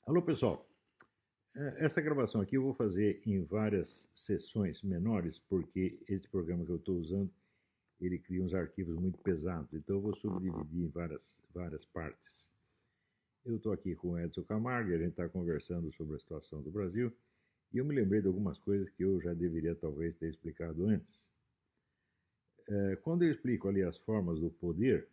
Alô, pessoal. Essa gravação aqui eu vou fazer em várias sessões menores, porque esse programa que eu estou usando, ele cria uns arquivos muito pesados, então eu vou subdividir em várias partes. Eu estou aqui com o Edson Camargo, e a gente está conversando sobre a situação do Brasil, e eu me lembrei de algumas coisas que eu já deveria talvez ter explicado antes. Quando eu explico ali as formas do poder,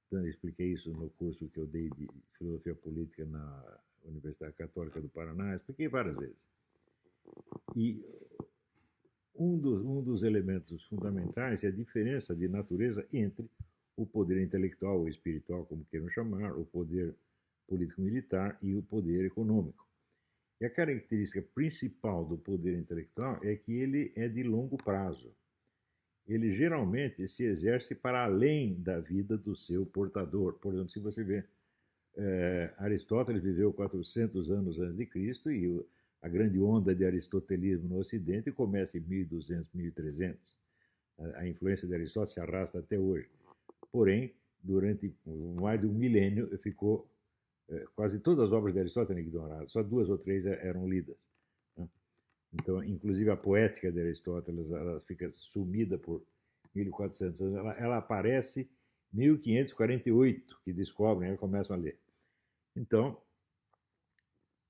então eu expliquei isso no curso que eu dei de Filosofia Política na Universidade Católica do Paraná, expliquei várias vezes. E um dos elementos fundamentais é a diferença de natureza entre o poder intelectual ou espiritual, como queiram chamar, o poder político-militar e o poder econômico. E a característica principal do poder intelectual é que ele é de longo prazo. Ele geralmente se exerce para além da vida do seu portador. Por exemplo, se você vê, Aristóteles viveu 400 anos antes de Cristo e a grande onda de aristotelismo no Ocidente começa em 1200, 1300. A influência de Aristóteles se arrasta até hoje. Porém, durante mais de um milênio, ficou quase todas as obras de Aristóteles ignoradas, só 2 ou 3 eram lidas. Então, inclusive a poética de Aristóteles, ela fica sumida por 1400 anos. Ela aparece em 1548, que descobrem, começam a ler. Então,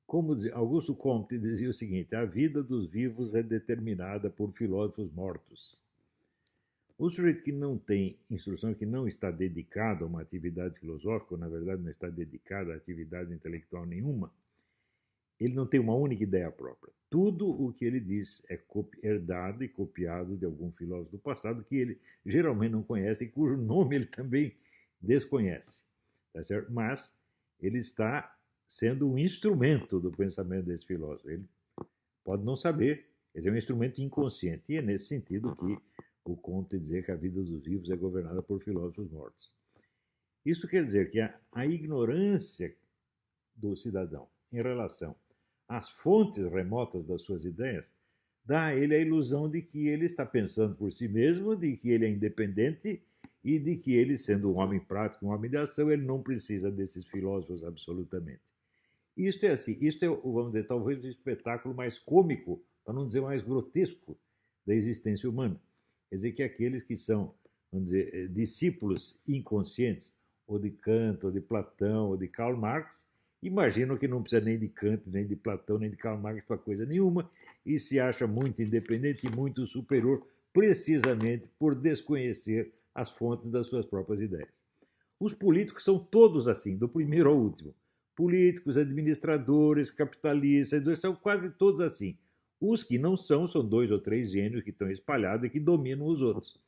como Augusto Comte dizia o seguinte: a vida dos vivos é determinada por filósofos mortos. O sujeito que não tem instrução, que não está dedicado a uma atividade filosófica, ou na verdade não está dedicado a atividade intelectual nenhuma, ele não tem uma única ideia própria. Tudo o que ele diz é herdado e copiado de algum filósofo do passado que ele geralmente não conhece e cujo nome ele também desconhece. Tá certo? Mas ele está sendo um instrumento do pensamento desse filósofo. Ele pode não saber, quer dizer, é um instrumento inconsciente. E é nesse sentido que o Comte dizer que a vida dos vivos é governada por filósofos mortos. Isso quer dizer que a ignorância do cidadão em relação às fontes remotas das suas ideias dá a ele a ilusão de que ele está pensando por si mesmo, de que ele é independente e de que ele, sendo um homem prático, um homem de ação, ele não precisa desses filósofos absolutamente. Isto é assim, isto é, vamos dizer, talvez o espetáculo mais cômico, para não dizer mais grotesco, da existência humana. Quer dizer que aqueles que são, vamos dizer, discípulos inconscientes, ou de Kant, ou de Platão, ou de Karl Marx, imaginam que não precisa nem de Kant, nem de Platão, nem de Karl Marx para coisa nenhuma, e se acha muito independente e muito superior, precisamente por desconhecer as fontes das suas próprias ideias. Os políticos são todos assim, do primeiro ao último. Políticos, administradores, capitalistas, são quase todos assim. Os que não são 2 ou 3 gênios que estão espalhados e que dominam os outros,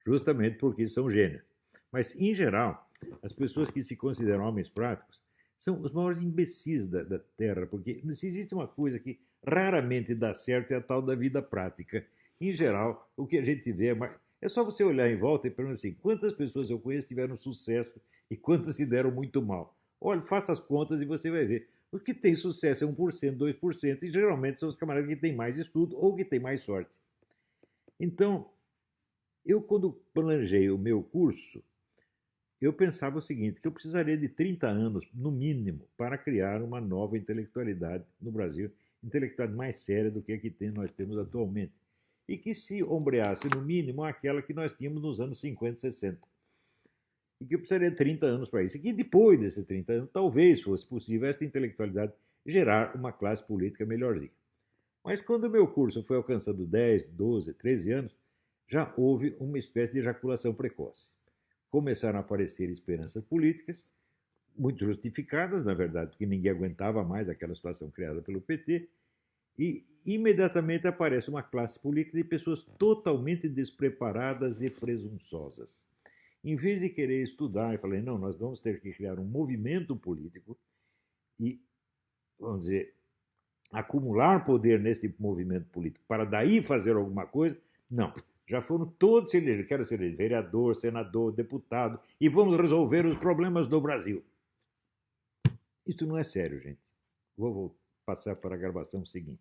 justamente porque são gênios. Mas, em geral, as pessoas que se consideram homens práticos são os maiores imbecis da Terra, porque se existe uma coisa que raramente dá certo é a tal da vida prática. Em geral, o que a gente vê é só você olhar em volta e perguntar assim: quantas pessoas eu conheço tiveram sucesso e quantas se deram muito mal? Olha, faça as contas e você vai ver. Os que têm sucesso é 1%, 2%, e geralmente são os camaradas que têm mais estudo ou que têm mais sorte. Então, eu quando planejei o meu curso, eu pensava o seguinte, que eu precisaria de 30 anos, no mínimo, para criar uma nova intelectualidade no Brasil, intelectualidade mais séria do que a que nós temos atualmente, e que se ombreasse, no mínimo, aquela que nós tínhamos nos anos 50 e 60. E que eu precisaria de 30 anos para isso. E que depois desses 30 anos, talvez fosse possível essa intelectualidade gerar uma classe política melhorzinha. Mas quando o meu curso foi alcançando 10, 12, 13 anos, já houve uma espécie de ejaculação precoce. Começaram a aparecer esperanças políticas, muito justificadas, na verdade, porque ninguém aguentava mais aquela situação criada pelo PT, e imediatamente aparece uma classe política de pessoas totalmente despreparadas e presunçosas. Em vez de querer estudar, eu falei, não, nós vamos ter que criar um movimento político e, vamos dizer, acumular poder nesse movimento político para daí fazer alguma coisa. Não, já foram todos se eleger. Quero ser vereador, senador, deputado e vamos resolver os problemas do Brasil. Isso não é sério, gente. Vou passar para a gravação seguinte.